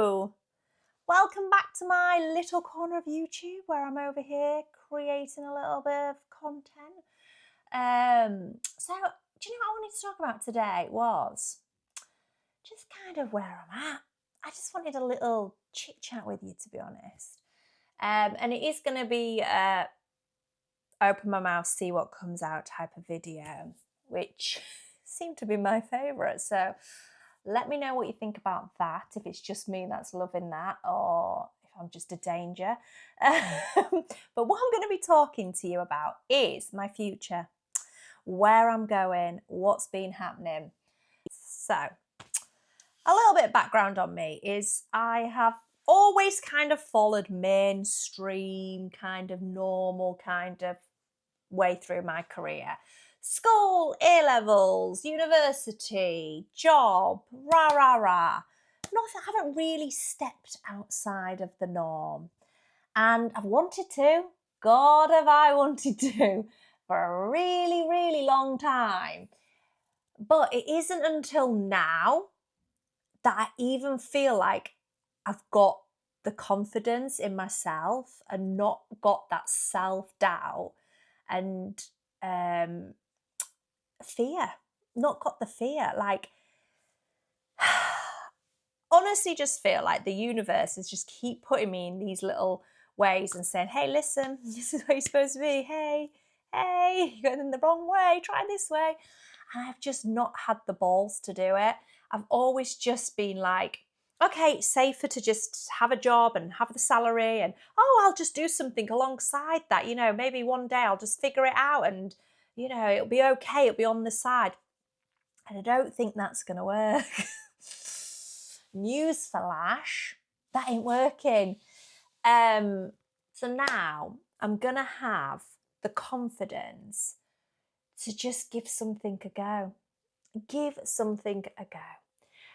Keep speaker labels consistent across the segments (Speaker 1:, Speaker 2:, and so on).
Speaker 1: Hello! Welcome back to my little corner of YouTube where I'm over here creating a little bit of content. So, do you know what I wanted to talk about today was just kind of where I'm at. I just wanted a little chit chat with you, to be honest. And it is going to be open my mouth, see what comes out type of video, which seemed to be my favourite. So let me know what you think about that, if it's just me that's loving that or if I'm just a danger. But what I'm going to be talking to you about is my future, where I'm going, what's been happening. So a little bit of background on me is I have always kind of followed mainstream, kind of normal kind of way through my career. School, A-levels, university, job, rah. Nothing, I haven't really stepped outside of the norm. And I've wanted to, God have I wanted to, for a really, really long time. But it isn't until now that I even feel like I've got the confidence in myself and not got that self-doubt and fear, not got the fear. Like, honestly, just feel like the universe is just keep putting me in these little ways and saying, hey, listen, this is where you're supposed to be. Hey, you're going in the wrong way. Try this way. And I've just not had the balls to do it. I've always just been like, okay, it's safer to just have a job and have the salary and, I'll just do something alongside that. You know, maybe one day I'll just figure it out and, you know, it'll be okay. It'll be on the side. And I don't think that's going to work. Newsflash, that ain't working. So now I'm going to have the confidence to just give something a go. Give something a go.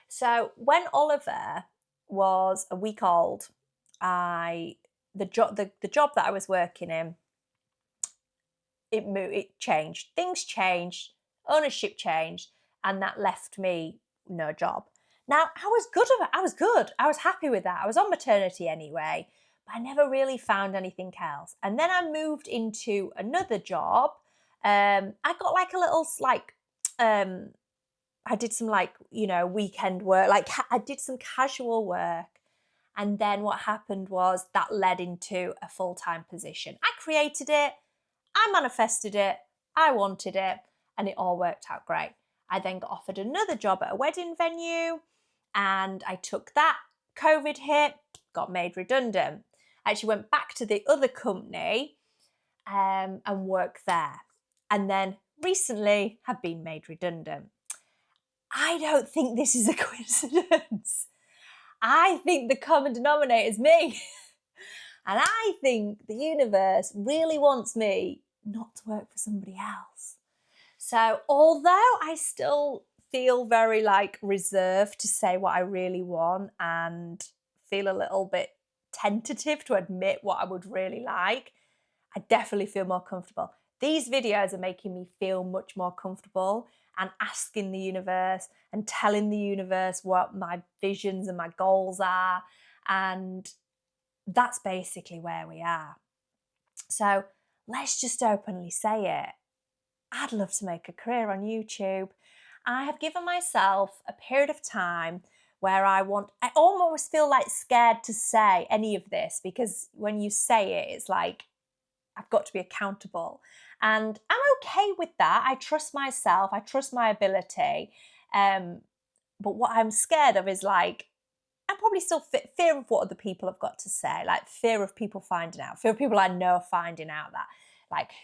Speaker 1: So when Oliver was a week old, the job that I was working in, it changed. Things changed, ownership changed, and that left me no job. Now, I was good. I was happy with that. I was on maternity anyway, but I never really found anything else. And then I moved into another job. I got like a little I did some weekend work, like I did some casual work. And then what happened was that led into a full-time position. I created it, I manifested it, I wanted it, and it all worked out great. I then got offered another job at a wedding venue and I took that. COVID hit, got made redundant. I actually went back to the other company and worked there. And then recently have been made redundant. I don't think this is a coincidence. I think the common denominator is me. And I think the universe really wants me not to work for somebody else. So although I still feel very reserved to say what I really want and feel a little bit tentative to admit what I would really like, I definitely feel more comfortable. These videos are making me feel much more comfortable and asking the universe and telling the universe what my visions and my goals are. And that's basically where we are. So let's just openly say it. I'd love to make a career on YouTube. I have given myself a period of time where I almost feel like scared to say any of this, because when you say it, it's like, I've got to be accountable. And I'm okay with that. I trust myself. I trust my ability. But what I'm scared of is I'm probably still fear of what other people have got to say, like fear of people finding out, fear of people I know finding out that,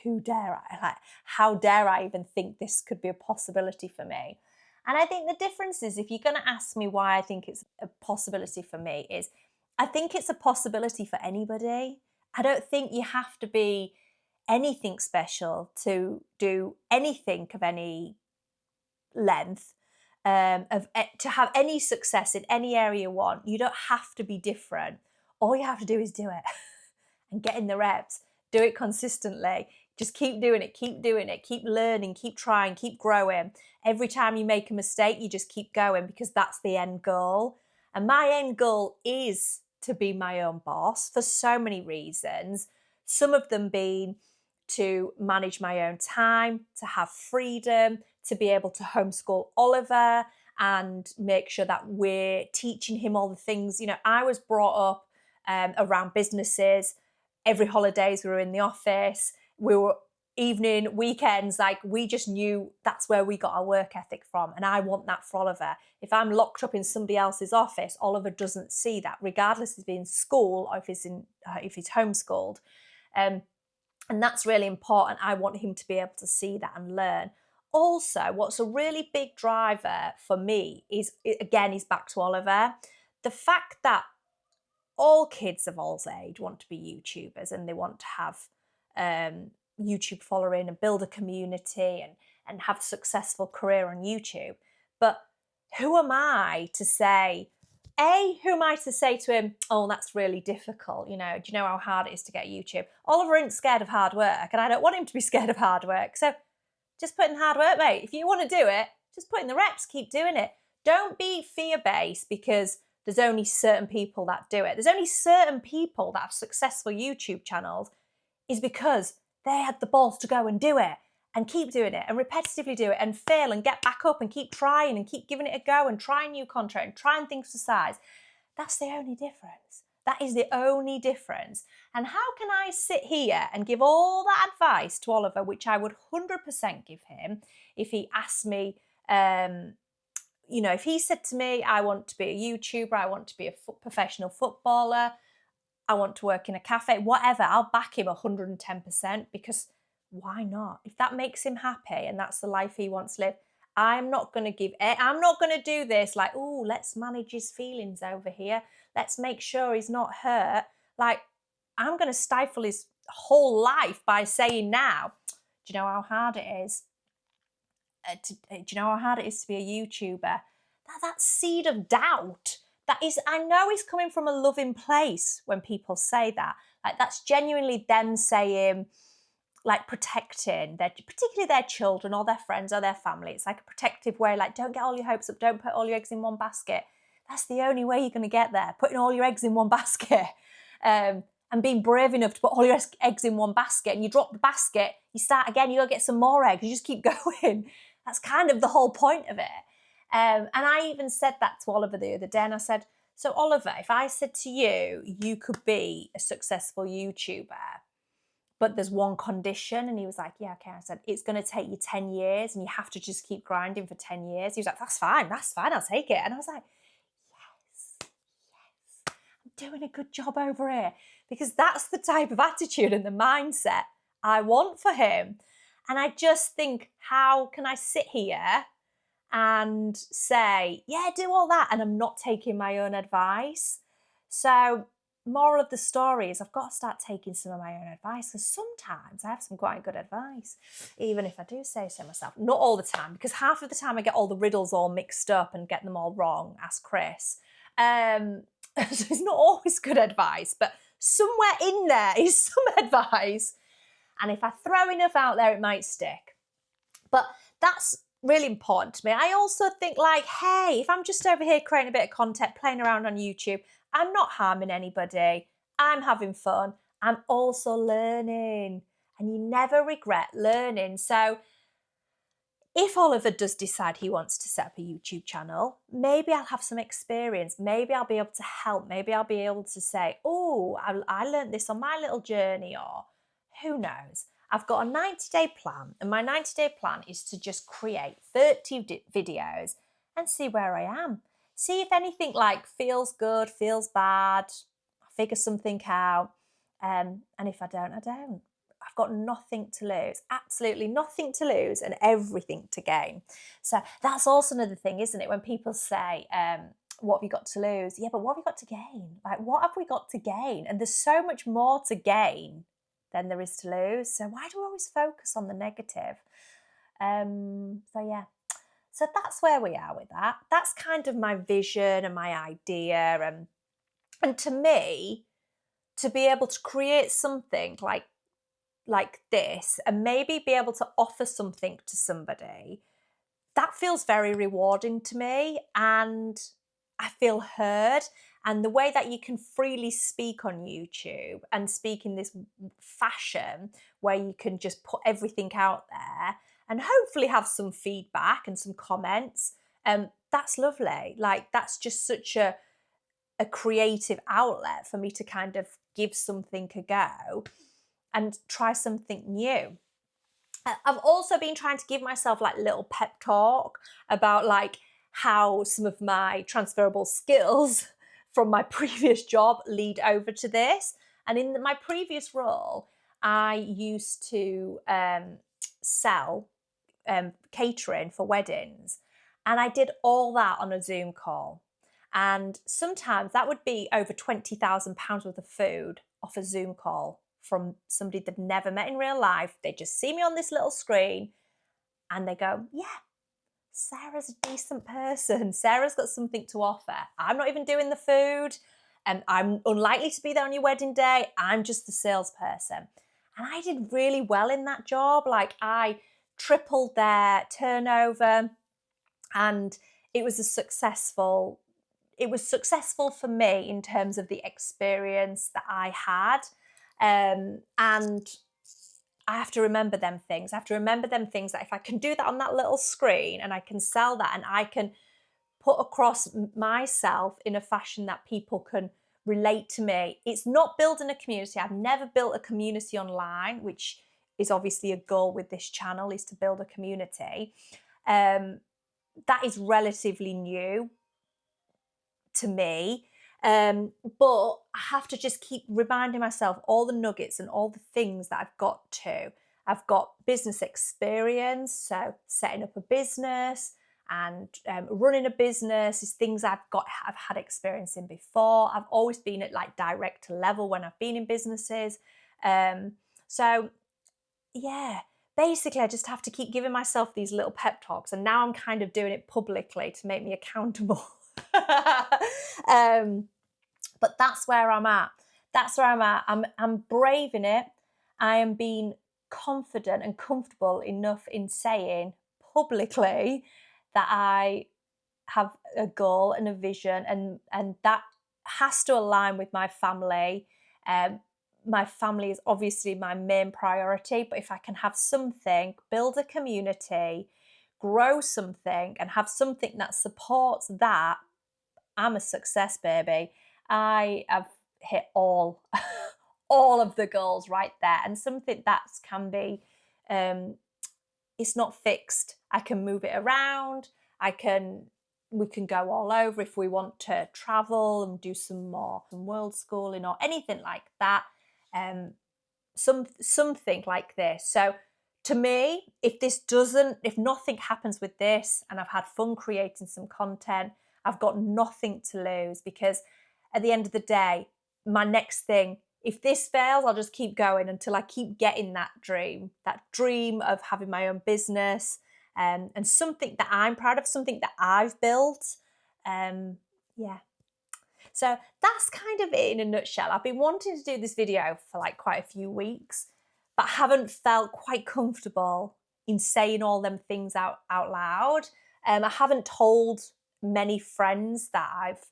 Speaker 1: who dare I? How dare I even think this could be a possibility for me? And I think the difference is, if you're going to ask me why I think it's a possibility for me, is I think it's a possibility for anybody. I don't think you have to be anything special to do anything of any length, to have any success in any area you want. You don't have to be different. All you have to do is do it and get in the reps. Do it consistently. Just keep doing it, keep learning, keep trying, keep growing. Every time you make a mistake, you just keep going, because that's the end goal. And my end goal is to be my own boss for so many reasons. Some of them being to manage my own time, to have freedom, to be able to homeschool Oliver and make sure that we're teaching him all the things. You know, I was brought up around businesses. Every holidays we were in the office. We were evening, weekends, like we just knew that's where we got our work ethic from. And I want that for Oliver. If I'm locked up in somebody else's office, Oliver doesn't see that, regardless if he's in school or if he's homeschooled. And that's really important. I want him to be able to see that and learn. Also, what's a really big driver for me is back to Oliver. The fact that all kids of all age want to be YouTubers and they want to have YouTube following and build a community and have a successful career on YouTube. But who am I to say, who am I to say to him, oh, that's really difficult, you know, do you know how hard it is to get YouTube? Oliver isn't scared of hard work, and I don't want him to be scared of hard work. So just put in hard work, mate. If you want to do it, just put in the reps, keep doing it. Don't be fear-based because there's only certain people that do it. There's only certain people that have successful YouTube channels is because they had the balls to go and do it and keep doing it and repetitively do it and fail and get back up and keep trying and keep giving it a go and trying new content and trying things for size. That's the only difference. That is the only difference. And how can I sit here and give all that advice to Oliver, which I would 100% give him if he asked me, you know, if he said to me, I want to be a YouTuber, I want to be a professional footballer, I want to work in a cafe, whatever, I'll back him 110% because why not? If that makes him happy and that's the life he wants to live, I'm not going to do this like, oh, let's manage his feelings over here. Let's make sure he's not hurt. Like, I'm going to stifle his whole life by saying now, do you know how hard it is? Do you know how hard it is to be a YouTuber? That seed of doubt, that is, I know he's coming from a loving place when people say that. Like, that's genuinely them saying, like, protecting particularly their children or their friends or their family. It's like a protective way, like, don't get all your hopes up, don't put all your eggs in one basket. That's the only way you're going to get there, putting all your eggs in one basket. And being brave enough to put all your eggs in one basket, and you drop the basket, you start again, you go get some more eggs, you just keep going. That's kind of the whole point of it. And I even said that to Oliver the other day, and I said, so Oliver, if I said to you, you could be a successful YouTuber, but there's one condition, and he was like, yeah, okay. I said, it's going to take you 10 years and you have to just keep grinding for 10 years. He was like, that's fine, I'll take it. And I was like, yes, I'm doing a good job over here, because that's the type of attitude and the mindset I want for him. And I just think, how can I sit here and say, yeah, do all that, and I'm not taking my own advice? So moral of the story is I've got to start taking some of my own advice, because sometimes I have some quite good advice, even if I do say so myself. Not all the time, because half of the time I get all the riddles all mixed up and get them all wrong. Ask Chris. So it's not always good advice, but somewhere in there is some advice. And if I throw enough out there, it might stick. But that's really important to me. I also think, like, hey, if I'm just over here creating a bit of content, playing around on YouTube, I'm not harming anybody. I'm having fun. I'm also learning. And you never regret learning. So if Oliver does decide he wants to set up a YouTube channel, maybe I'll have some experience. Maybe I'll be able to help. Maybe I'll be able to say, oh, I learned this on my little journey, or who knows. I've got a 90-day plan, and my 90-day plan is to just create 30 videos and see where I am. See if anything like feels good, feels bad, I figure something out. And if I don't, I don't. I've got nothing to lose, absolutely nothing to lose and everything to gain. So that's also another thing, isn't it? When people say, what have you got to lose? Yeah, but what have you got to gain? Like, what have we got to gain? And there's so much more to gain than there is to lose. So why do we always focus on the negative? So yeah, so that's where we are with that. That's kind of my vision and my idea. And to me, to be able to create something like this and maybe be able to offer something to somebody, that feels very rewarding to me. And I feel heard. And the way that you can freely speak on YouTube and speak in this fashion where you can just put everything out there and hopefully have some feedback and some comments, that's lovely. Like, that's just such a creative outlet for me to kind of give something a go and try something new. I've also been trying to give myself like little pep talk about like how some of my transferable skills from my previous job lead over to this. And in my previous role, I used to sell catering for weddings, and I did all that on a Zoom call. And sometimes that would be over £20,000 worth of food off a Zoom call from somebody they've never met in real life. They just see me on this little screen and they go, yeah, Sarah's a decent person. Sarah's got something to offer. I'm not even doing the food, and I'm unlikely to be there on your wedding day. I'm just the salesperson. And I did really well in that job. Like, I tripled their turnover, and it was successful for me in terms of the experience that I had. And I have to remember them things. I have to remember them things that if I can do that on that little screen and I can sell that and I can put across myself in a fashion that people can relate to me. It's not building a community. I've never built a community online, which is obviously a goal with this channel, is to build a community. That is relatively new to me. But I have to just keep reminding myself all the nuggets and all the things that I've got to. I've got business experience, so setting up a business and running a business is things I've had experience in before. I've always been at like director level when I've been in businesses. So yeah, basically I just have to keep giving myself these little pep talks, and now I'm kind of doing it publicly to make me accountable. But that's where I'm at. That's where I'm at. I'm braving it. I am being confident and comfortable enough in saying publicly that I have a goal and a vision, and that has to align with my family. My family is obviously my main priority, but if I can have something, build a community, grow something, and have something that supports that, I'm a success, baby. I have hit all of the goals right there, and something that can be, it's not fixed. I can move it around. We can go all over if we want to travel and do some world schooling or anything like that. Something like this. So to me, if nothing happens with this, and I've had fun creating some content, I've got nothing to lose, because at the end of the day, my next thing, if this fails, I'll just keep going until I keep getting that dream of having my own business, and something that I'm proud of, something that I've built. Yeah. So that's kind of it in a nutshell. I've been wanting to do this video for like quite a few weeks, but haven't felt quite comfortable in saying all them things out loud. I haven't told many friends that I've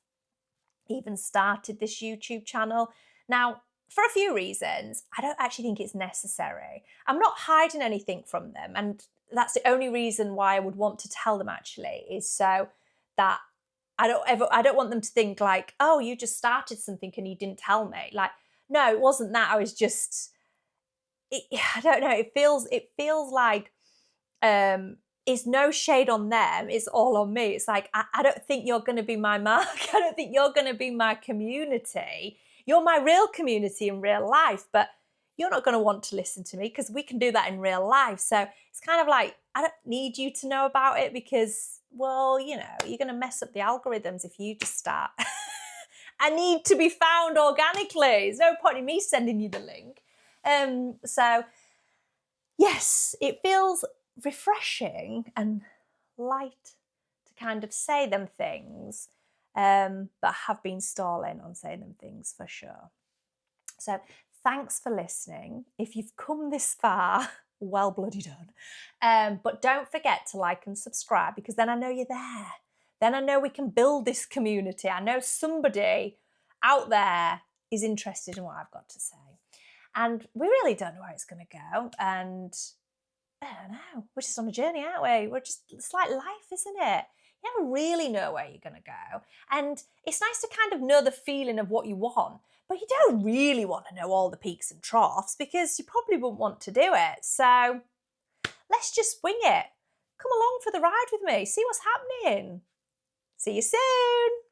Speaker 1: even started this YouTube channel. Now, for a few reasons, I don't actually think it's necessary. I'm not hiding anything from them, and that's the only reason why I would want to tell them, actually, is so that I don't want them to think like, oh, you just started something and you didn't tell me. Like, no, it wasn't that. I was just, I don't know. It feels like, it's no shade on them. It's all on me. It's like, I don't think you're going to be my mark. I don't think you're going to be my community. You're my real community in real life, but you're not going to want to listen to me because we can do that in real life. So it's kind of like, I don't need you to know about it because, well, you know, you're going to mess up the algorithms if you just start. I need to be found organically. There's no point in me sending you the link. So yes, it feels refreshing and light to kind of say them things, but have been stalling on saying them things for sure. So thanks for listening. If you've come this far, well bloody done. But don't forget to like and subscribe, because then I know you're there. then I know we can build this community. I know somebody out there is interested in what I've got to say. And we really don't know where it's going to go. And I don't know. We're just on a journey, aren't we? It's like life, isn't it? You never really know where you're going to go. And it's nice to kind of know the feeling of what you want, but you don't really want to know all the peaks and troughs because you probably wouldn't want to do it. So let's just wing it. Come along for the ride with me. See what's happening. See you soon.